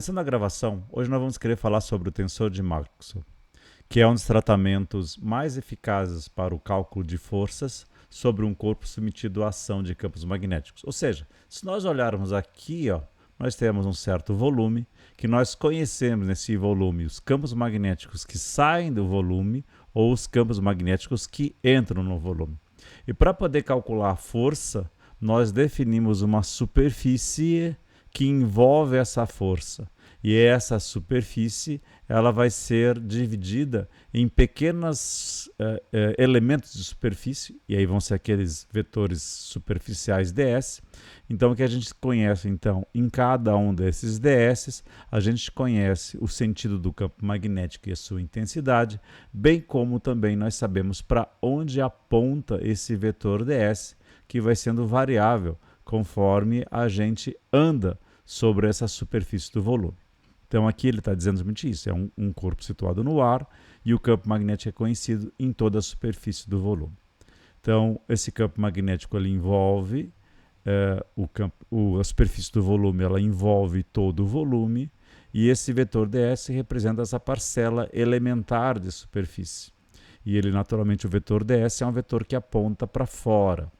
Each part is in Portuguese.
Começando a gravação, hoje nós vamos querer falar sobre o tensor de Maxwell, que é um dos tratamentos mais eficazes para o cálculo de forças sobre um corpo submetido à ação de campos magnéticos. Ou seja, se nós olharmos aqui, nós temos um certo volume, que nós conhecemos nesse volume os campos magnéticos que saem do volume ou os campos magnéticos que entram no volume. E para poder calcular a força, nós definimos uma superfície que envolve essa força. E essa superfície ela vai ser dividida em pequenos elementos de superfície, e aí vão ser aqueles vetores superficiais ds. Então, o que a gente conhece, então, em cada um desses ds, a gente conhece o sentido do campo magnético e a sua intensidade, bem como também nós sabemos para onde aponta esse vetor ds, que vai sendo variável conforme a gente anda sobre essa superfície do volume. Então aqui ele está dizendo exatamente isso, é um corpo situado no ar e o campo magnético é conhecido em toda a superfície do volume. Então esse campo magnético ele envolve a superfície do volume, ela envolve todo o volume, e esse vetor ds representa essa parcela elementar de superfície. E ele, naturalmente, o vetor ds é um vetor que aponta para fora.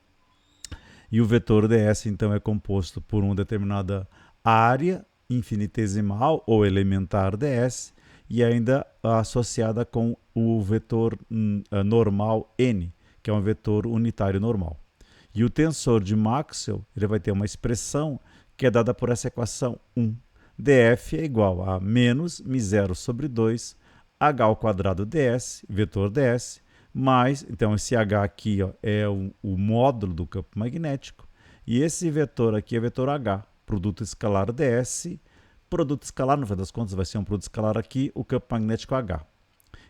E o vetor ds, então, é composto por uma determinada área infinitesimal ou elementar ds e ainda associada com o vetor normal n, que é um vetor unitário normal. E o tensor de Maxwell ele vai ter uma expressão que é dada por essa equação 1. df é igual a menos μ0 sobre 2 h ao quadrado ds, vetor ds, mais, então esse h aqui é o módulo do campo magnético, e esse vetor aqui é vetor h, produto escalar ds, produto escalar, no fim das contas vai ser um produto escalar aqui, o campo magnético h.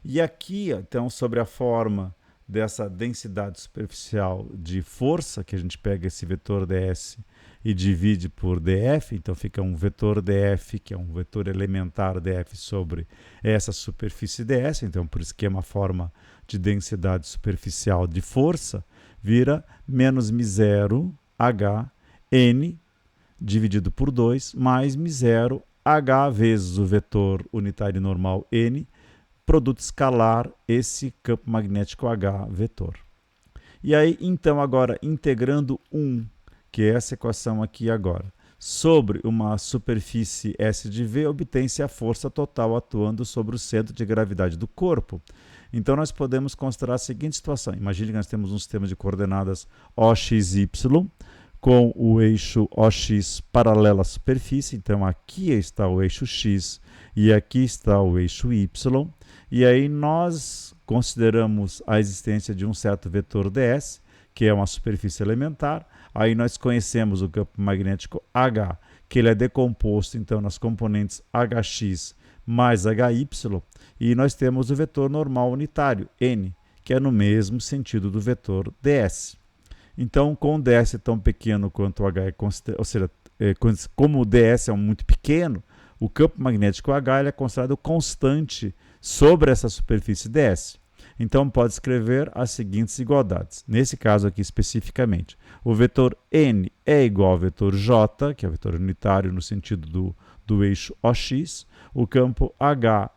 E aqui, então, sobre a forma dessa densidade superficial de força, que a gente pega esse vetor ds e divide por df, então fica um vetor df, que é um vetor elementar df sobre essa superfície ds, então por isso que é uma forma de densidade superficial de força, vira menos μ0 h n dividido por 2 mais μ0 h vezes o vetor unitário normal n, produto escalar esse campo magnético h vetor. E aí, então, agora integrando 1, que é essa equação aqui agora, sobre uma superfície S de V, obtém-se a força total atuando sobre o centro de gravidade do corpo. Então, nós podemos considerar a seguinte situação. Imagine que nós temos um sistema de coordenadas OXY, com o eixo OX paralelo à superfície. Então, aqui está o eixo X e aqui está o eixo Y. E aí nós consideramos a existência de um certo vetor ds, que é uma superfície elementar. Aí nós conhecemos o campo magnético H, que ele é decomposto então nas componentes Hx mais Hy, e nós temos o vetor normal unitário, n, que é no mesmo sentido do vetor ds. Então, com o ds tão pequeno quanto o h ou seja, como o ds é muito pequeno, o campo magnético H ele é considerado constante sobre essa superfície ds. Então, pode escrever as seguintes igualdades. Nesse caso aqui especificamente, o vetor n é igual ao vetor j, que é o vetor unitário no sentido do eixo OX. O campo H,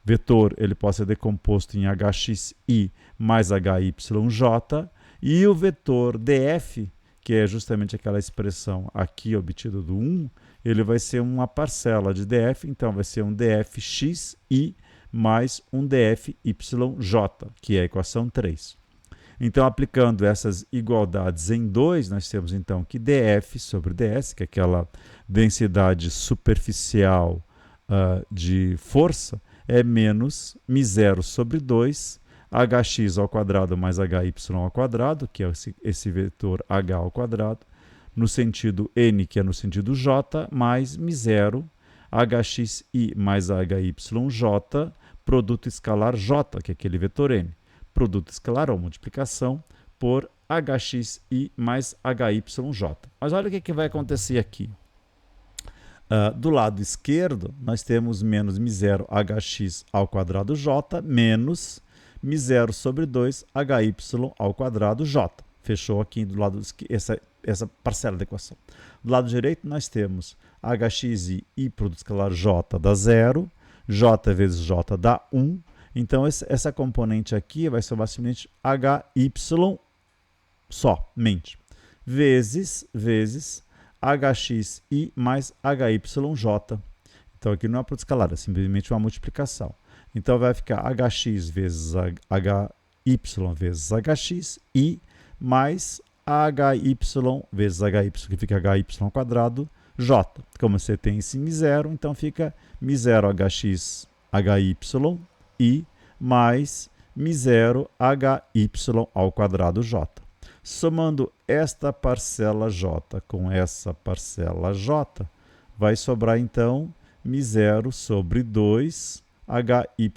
vetor, ele pode ser decomposto em HXI mais HYJ. E o vetor df, que é justamente aquela expressão aqui obtida do 1, ele vai ser uma parcela de df, então vai ser um dfxi mais um dfyj, que é a equação 3. Então, aplicando essas igualdades em 2, nós temos então que df sobre ds, que é aquela densidade superficial de força, é menos μ0 sobre 2, hx ao quadrado mais hy ao quadrado, que é esse vetor h ao quadrado, no sentido n, que é no sentido j, mais μ0 hxi mais hyj, produto escalar j, que é aquele vetor n. Produto escalar ou multiplicação por hxi mais hyj. Mas olha o que vai acontecer aqui. Do lado esquerdo, nós temos menos μ0 hx ao quadrado j menos μ0 sobre 2 hy ao quadrado j. Fechou aqui do lado essa parcela da equação. Do lado direito, nós temos HXi produto escalar J dá 0, J vezes J dá 1. Então, essa componente aqui vai somar simplesmente HY somente, vezes HXi mais HYJ. Então, aqui não é produto escalar, é simplesmente uma multiplicação. Então, vai ficar HX vezes HY vezes HXi mais HY vezes HY, que fica HY quadrado, J. Como você tem esse μ0, então fica μ0 HX HY i mais μ0 HY ao quadrado J. Somando esta parcela J com essa parcela J, vai sobrar então μ0 sobre 2 HY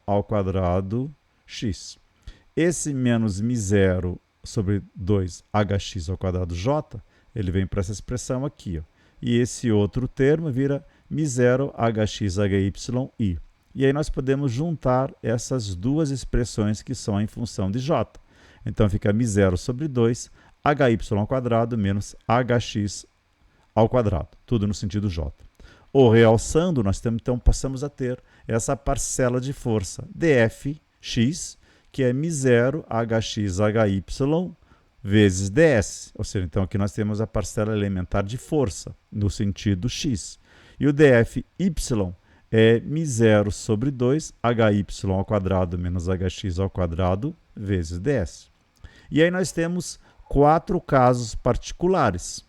ao quadrado x. Esse menos μ0 sobre 2 hx ao quadrado j, ele vem para essa expressão aqui, ó. E esse outro termo vira μ0 hx hy. E aí nós podemos juntar essas duas expressões que são em função de j. Então fica μ0 sobre 2 hy ao quadrado menos hx ao quadrado, tudo no sentido j. Ou realçando, nós então passamos a ter essa parcela de força dfx, que é μ0 hx hy vezes ds. Ou seja, então aqui nós temos a parcela elementar de força, no sentido x. E o dfy é μ0 sobre 2 hy ao quadrado menos hx ao quadrado vezes ds. E aí nós temos 4 casos particulares,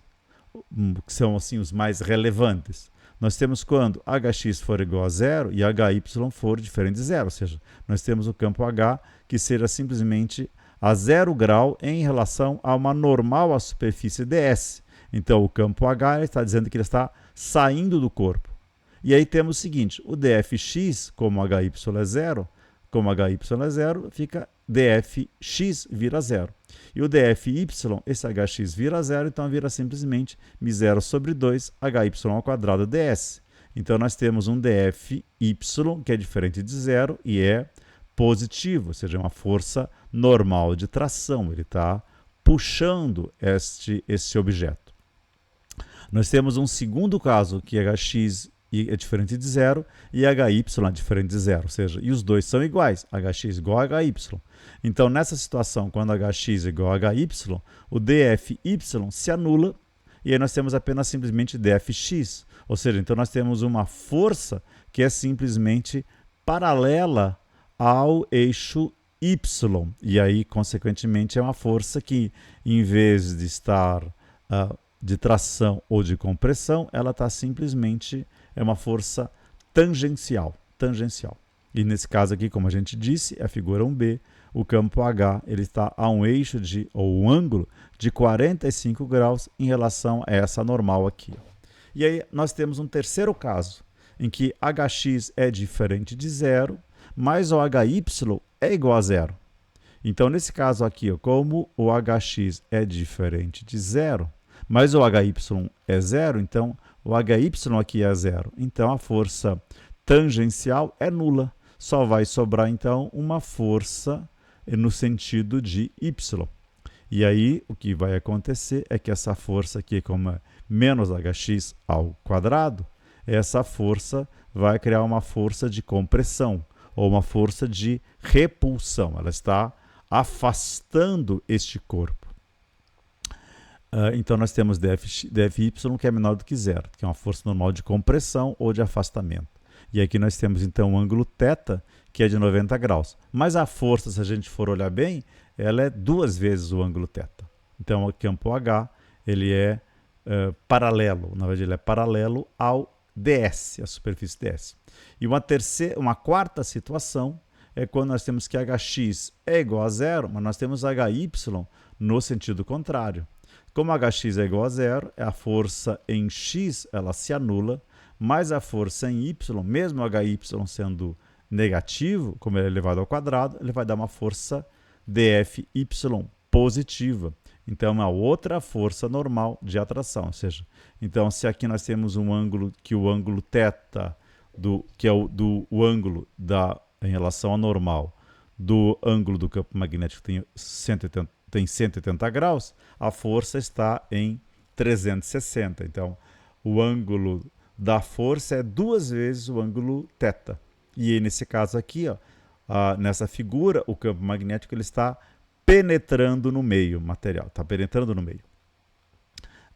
que são assim os mais relevantes. Nós temos quando hx for igual a zero e hy for diferente de zero, ou seja, nós temos o campo H que seja simplesmente a 0 grau em relação a uma normal à superfície ds. Então o campo H está dizendo que ele está saindo do corpo. E aí temos o seguinte, o dfx, como hy é zero, fica dfx vira zero. E o dfy, esse hx vira zero, então vira simplesmente μ0 sobre 2 hy ao quadrado ds. Então nós temos um dfy que é diferente de zero e é positivo, ou seja, é uma força normal de tração, ele está puxando este objeto. Nós temos um segundo caso que hx é diferente de zero e hy é diferente de zero, ou seja, e os dois são iguais, hx igual a hy. Então, nessa situação, quando hx é igual a hy, o dfy se anula e aí nós temos apenas simplesmente dfx, ou seja, então nós temos uma força que é simplesmente paralela ao eixo y, e aí, consequentemente, é uma força que, em vez de estar de tração ou de compressão, ela está simplesmente, é uma força tangencial. E nesse caso aqui, como a gente disse, a figura 1b, o campo H ele está a um eixo ou um ângulo de 45 graus em relação a essa normal aqui. E aí nós temos um terceiro caso, em que hx é diferente de zero, mas o hy é igual a zero. Então, nesse caso aqui, como o hx é diferente de zero, mas o hy é zero, então o hy aqui é zero. Então, a força tangencial é nula. Só vai sobrar, então, uma força no sentido de y. E aí, o que vai acontecer é que essa força aqui, como é menos hx ao quadrado, essa força vai criar uma força de compressão, ou uma força de repulsão. Ela está afastando este corpo. Então, nós temos dfy que é menor do que zero, que é uma força normal de compressão ou de afastamento. E aqui nós temos, então, o ângulo θ, que é de 90 graus. Mas a força, se a gente for olhar bem, ela é 2 vezes o ângulo θ. Então, o campo H ele é paralelo, na verdade, ele é paralelo ao ds, a superfície ds. E uma quarta situação é quando nós temos que hx é igual a zero, mas nós temos hy no sentido contrário. Como hx é igual a zero, a força em x ela se anula, mas a força em y, mesmo hy sendo negativo, como ele é elevado ao quadrado, ele vai dar uma força dfy positiva. Então, é uma outra força normal de atração. Ou seja, então, se aqui nós temos um ângulo, que o ângulo θ, que é o ângulo em relação ao normal, do ângulo do campo magnético tem 180 graus, a força está em 360. Então, o ângulo da força é 2 vezes o ângulo θ. E aí, nesse caso aqui, ó, nessa figura, o campo magnético ele está penetrando no meio material, está penetrando no meio.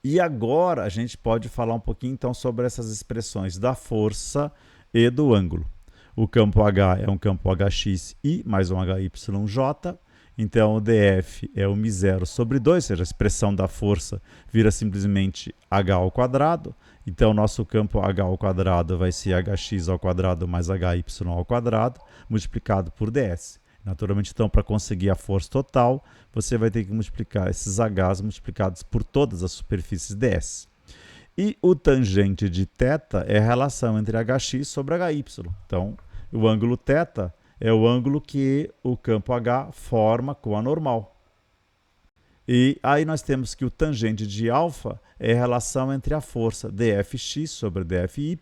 E agora a gente pode falar um pouquinho então sobre essas expressões da força e do ângulo. O campo H é um campo HXI mais um HYJ. Então o DF é o μ0 sobre 2, ou seja, a expressão da força vira simplesmente H ao quadrado. Então o nosso campo H ao quadrado vai ser HX ao quadrado mais HY ao quadrado, multiplicado por ds. Naturalmente, então, para conseguir a força total, você vai ter que multiplicar esses H's multiplicados por todas as superfícies ds. E o tangente de θ é a relação entre HX sobre HY. Então, o ângulo θ é o ângulo que o campo H forma com a normal. E aí nós temos que o tangente de alfa é a relação entre a força dFx sobre dFy,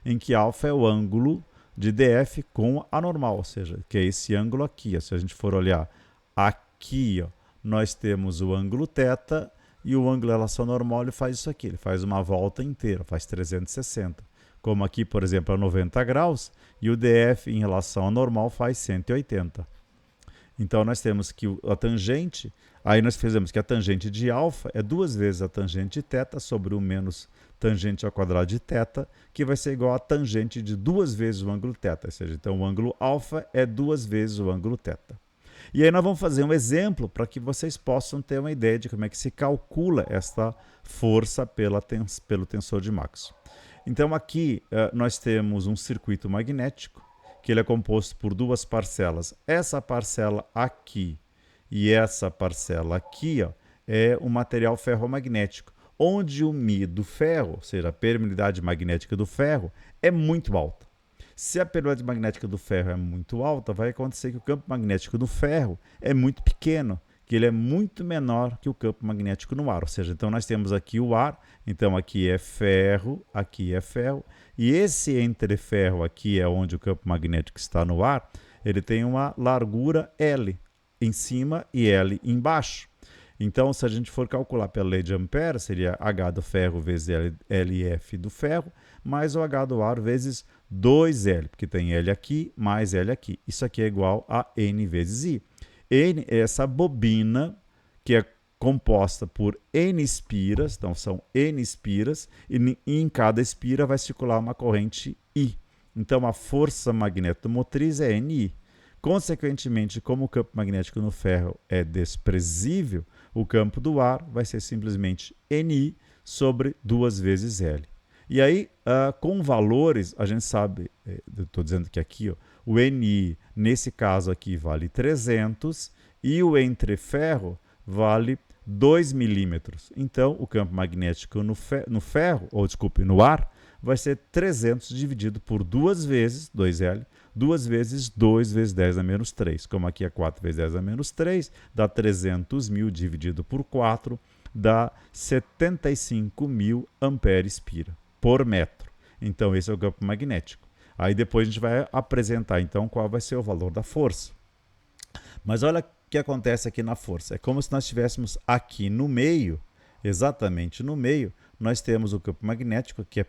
em que alfa é o ângulo de dF com a normal, ou seja, que é esse ângulo aqui. Ó. Se a gente for olhar aqui, ó, nós temos o ângulo θ e o ângulo em relação à normal ele faz isso aqui, ele faz uma volta inteira, faz 360. Como aqui, por exemplo, é 90 graus e o dF em relação à normal faz 180. Então nós temos que a tangente, aí nós fizemos que a tangente de alfa é 2 vezes a tangente de θ sobre o menos tangente ao quadrado de θ, que vai ser igual a tangente de 2 vezes o ângulo θ, ou seja, então o ângulo alfa é 2 vezes o ângulo θ. E aí nós vamos fazer um exemplo para que vocês possam ter uma ideia de como é que se calcula esta força pelo tensor de Maxwell. Então aqui nós temos um circuito magnético, que ele é composto por 2 parcelas. Essa parcela aqui e essa parcela aqui ó, é o material ferromagnético, onde o μ do ferro, ou seja, a permeabilidade magnética do ferro, é muito alta. Se a permeabilidade magnética do ferro é muito alta, vai acontecer que o campo magnético do ferro é muito pequeno, que ele é muito menor que o campo magnético no ar. Ou seja, então nós temos aqui o ar, então aqui é ferro, e esse entreferro aqui é onde o campo magnético está no ar, ele tem uma largura L em cima e L embaixo. Então, se a gente for calcular pela lei de Ampère, seria H do ferro vezes LF do ferro, mais o H do ar vezes 2L, porque tem L aqui mais L aqui. Isso aqui é igual a N vezes I. N é essa bobina que é composta por N espiras, então são N espiras, e em cada espira vai circular uma corrente I. Então, a força magnetomotriz é NI. Consequentemente, como o campo magnético no ferro é desprezível, o campo do ar vai ser simplesmente Ni sobre 2 vezes L. E aí, com valores, a gente sabe, estou dizendo que aqui, ó, o Ni, nesse caso aqui, vale 300 e o entreferro vale 2 milímetros. Então, o campo magnético no ar, vai ser 300 dividido por 2 vezes 2L, 2 vezes 2 vezes 10 a menos 3. Como aqui é 4 vezes 10 a menos 3, dá 300 mil dividido por 4, dá 75 mil ampere-espira por metro. Então, esse é o campo magnético. Aí depois a gente vai apresentar, então, qual vai ser o valor da força. Mas olha o que acontece aqui na força. É como se nós estivéssemos aqui no meio, exatamente no meio, nós temos o campo magnético, que é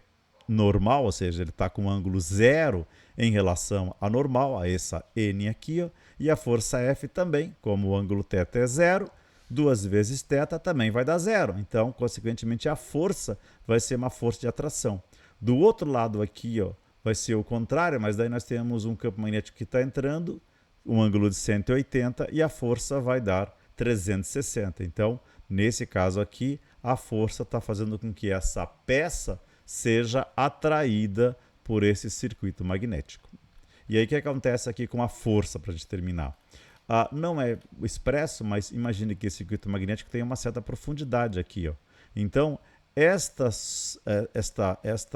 normal, ou seja, ele está com um ângulo zero em relação à normal, a essa N aqui, ó, e a força F também, como o ângulo θ é zero, 2 vezes θ também vai dar zero. Então, consequentemente, a força vai ser uma força de atração. Do outro lado aqui, ó, vai ser o contrário, mas daí nós temos um campo magnético que está entrando, um ângulo de 180, e a força vai dar 360. Então, nesse caso aqui, a força está fazendo com que essa peça seja atraída por esse circuito magnético. E aí o que acontece aqui com a força, para a gente terminar? Não é expresso, mas imagine que esse circuito magnético tem uma certa profundidade aqui. Ó. Então, esta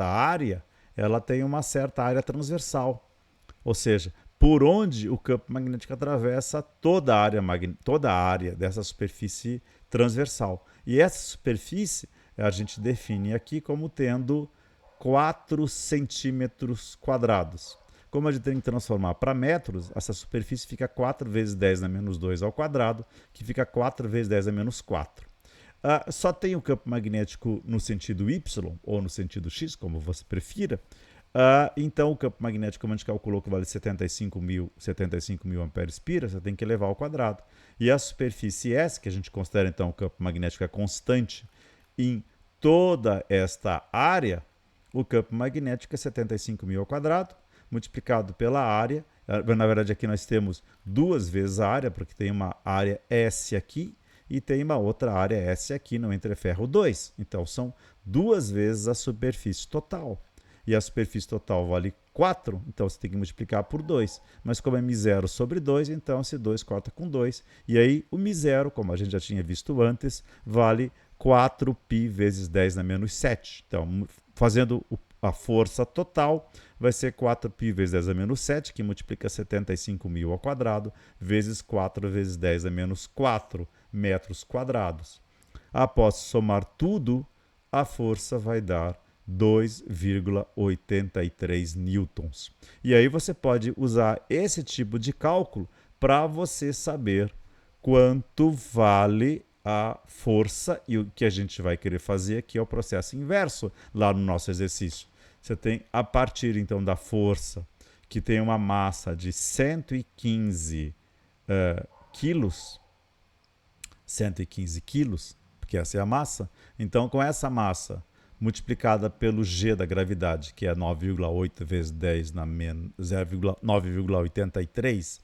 área, ela tem uma certa área transversal. Ou seja, por onde o campo magnético atravessa toda a área dessa superfície transversal. E essa superfície a gente define aqui como tendo 4 centímetros quadrados. Como a gente tem que transformar para metros, essa superfície fica 4 vezes 10 a menos 2 ao quadrado, que fica 4 vezes 10 a menos 4. Só tem o campo magnético no sentido Y ou no sentido X, como você prefira. Então o campo magnético, como a gente calculou que vale 75 mil amperes-pira, você tem que elevar ao quadrado. E a superfície S, que a gente considera então o campo magnético é constante em toda esta área, o campo magnético é 75 mil ao quadrado, multiplicado pela área. Na verdade, aqui nós temos duas vezes a área, porque tem uma área S aqui e tem uma outra área S aqui no entreferro 2. Então, são duas vezes a superfície total. E a superfície total vale 4, então você tem que multiplicar por 2. Mas como é μ0 sobre 2, então esse 2 corta com 2. E aí o μ0, como a gente já tinha visto antes, vale 4π vezes 10 na menos 7. Então, fazendo a força total, vai ser 4π vezes 10 a menos 7, que multiplica 75 mil ao quadrado, vezes 4 vezes 10 a menos 4 metros quadrados. Após somar tudo, a força vai dar 2,83 newtons. E aí você pode usar esse tipo de cálculo para você saber quanto vale a força, e o que a gente vai querer fazer aqui é o processo inverso lá no nosso exercício. Você tem, a partir então da força, que tem uma massa de 115 quilos, 115 quilos, porque essa é a massa, então com essa massa multiplicada pelo g da gravidade, que é 9,8 vezes 10 na menos 9,83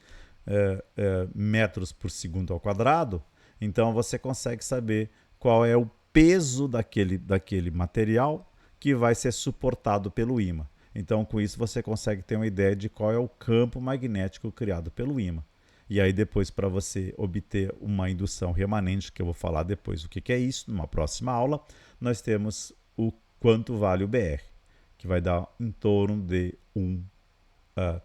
metros por segundo ao quadrado, então você consegue saber qual é o peso daquele material que vai ser suportado pelo ímã. Então, com isso, você consegue ter uma ideia de qual é o campo magnético criado pelo ímã. E aí, depois, para você obter uma indução remanente, que eu vou falar depois o que é isso, numa próxima aula, nós temos o quanto vale o BR, que vai dar em torno de 1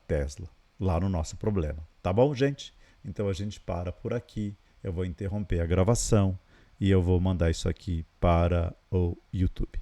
Tesla, lá no nosso problema. Tá bom, gente? Então, a gente para por aqui. Eu vou interromper a gravação e eu vou mandar isso aqui para o YouTube.